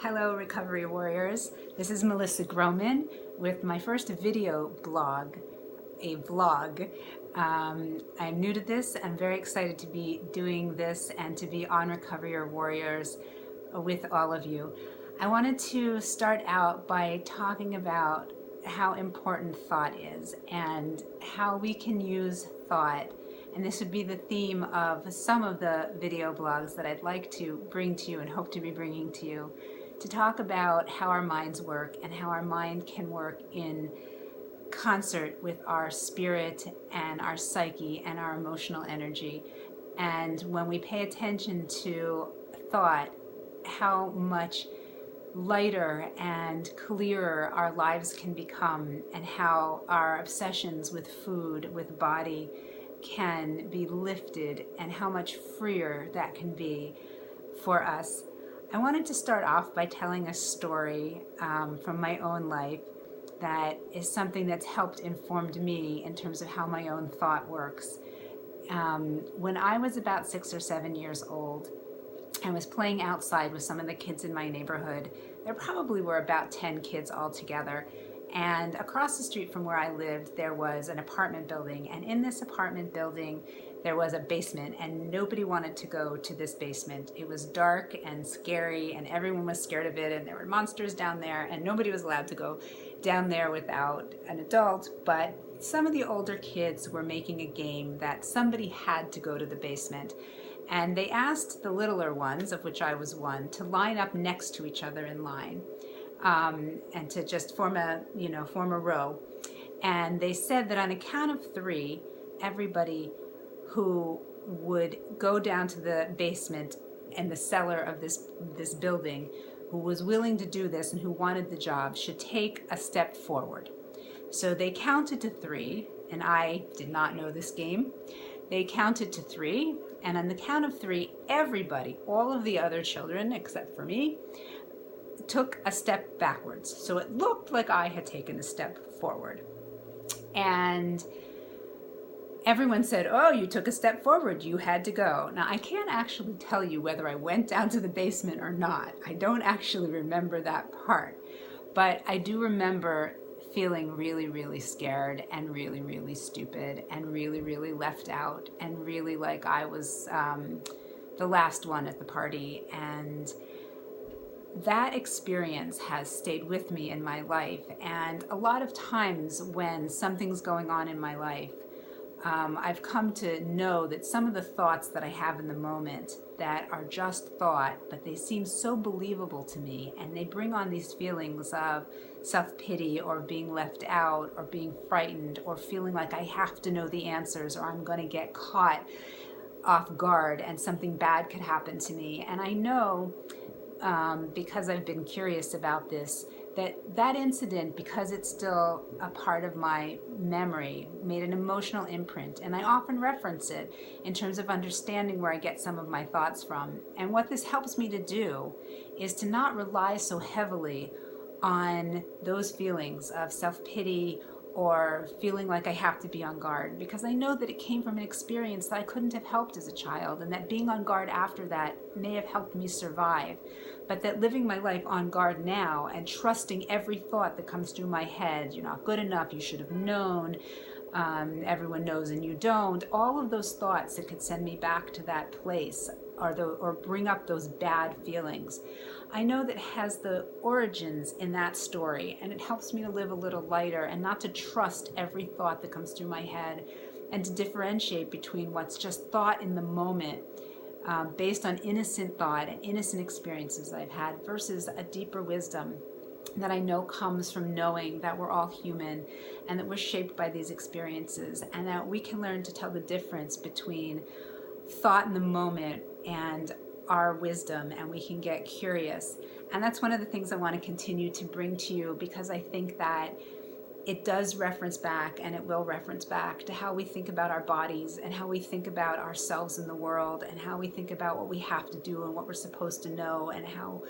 Hello, Recovery Warriors. This is Melissa Groman with my first video blog, a vlog. I'm new to this. I'm very excited to be doing this and to be on Recovery Warriors with all of you. I wanted to start out by talking about how important thought is and how we can use thought. And this would be the theme of some of the video blogs that I'd like to bring to you and hope to be bringing to you, to talk about how our minds work and how our mind can work in concert with our spirit and our psyche and our emotional energy. And when we pay attention to thought, how much lighter and clearer our lives can become, and how our obsessions with food, with body, can be lifted, and how much freer that can be for us. I wanted to start off by telling a story from my own life that is something that's helped informed me in terms of how my own thought works. When I was about 6 or 7 years old, I was playing outside with some of the kids in my neighborhood. There probably were about 10 kids altogether. And across the street from where I lived, there was an apartment building. And in this apartment building, there was a basement, and nobody wanted to go to this basement. It was dark and scary, and everyone was scared of it, and there were monsters down there, and nobody was allowed to go down there without an adult. But some of the older kids were making a game that somebody had to go to the basement. And they asked the littler ones, of which I was one, to line up next to each other in line. And to just form a row. And they said that on a count of 3, everybody who would go down to the basement and the cellar of this building, who was willing to do this and who wanted the job, should take a step forward. So they counted to 3, and I did not know this game. They counted to 3, and on the count of 3, everybody, all of the other children except for me, took a step backwards. So it looked like I had taken a step forward. And everyone said, "Oh, you took a step forward, you had to go." Now, I can't actually tell you whether I went down to the basement or not. I don't actually remember that part. But I do remember feeling really, really scared and really, really stupid and really, really left out and really like I was the last one at the party. And that experience has stayed with me in my life. And a lot of times when something's going on in my life, I've come to know that some of the thoughts that I have in the moment that are just thought, but they seem so believable to me, and they bring on these feelings of self-pity or being left out or being frightened or feeling like I have to know the answers or I'm going to get caught off guard and something bad could happen to me. And I know, because I've been curious about this, that incident, because it's still a part of my memory, made an emotional imprint, and I often reference it in terms of understanding where I get some of my thoughts from. And what this helps me to do is to not rely so heavily on those feelings of self-pity or feeling like I have to be on guard, because I know that it came from an experience that I couldn't have helped as a child, and that being on guard after that may have helped me survive. But that living my life on guard now and trusting every thought that comes through my head, you're not good enough, you should have known, everyone knows and you don't, all of those thoughts that could send me back to that place or bring up those bad feelings, I know that has the origins in that story, and it helps me to live a little lighter and not to trust every thought that comes through my head, and to differentiate between what's just thought in the moment, based on innocent thought and innocent experiences I've had, versus a deeper wisdom that I know comes from knowing that we're all human and that we're shaped by these experiences, and that we can learn to tell the difference between thought in the moment and our wisdom, and we can get curious. And that's one of the things I want to continue to bring to you, because I think that it does reference back, and it will reference back to how we think about our bodies and how we think about ourselves in the world and how we think about what we have to do and what we're supposed to know and how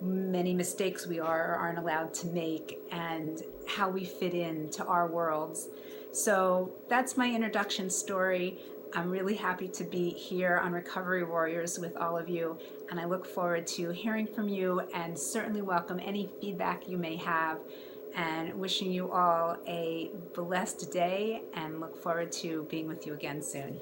many mistakes we are or aren't allowed to make and how we fit into our worlds. So that's my introduction story. I'm really happy to be here on Recovery Warriors with all of you, and I look forward to hearing from you and certainly welcome any feedback you may have, and wishing you all a blessed day and look forward to being with you again soon.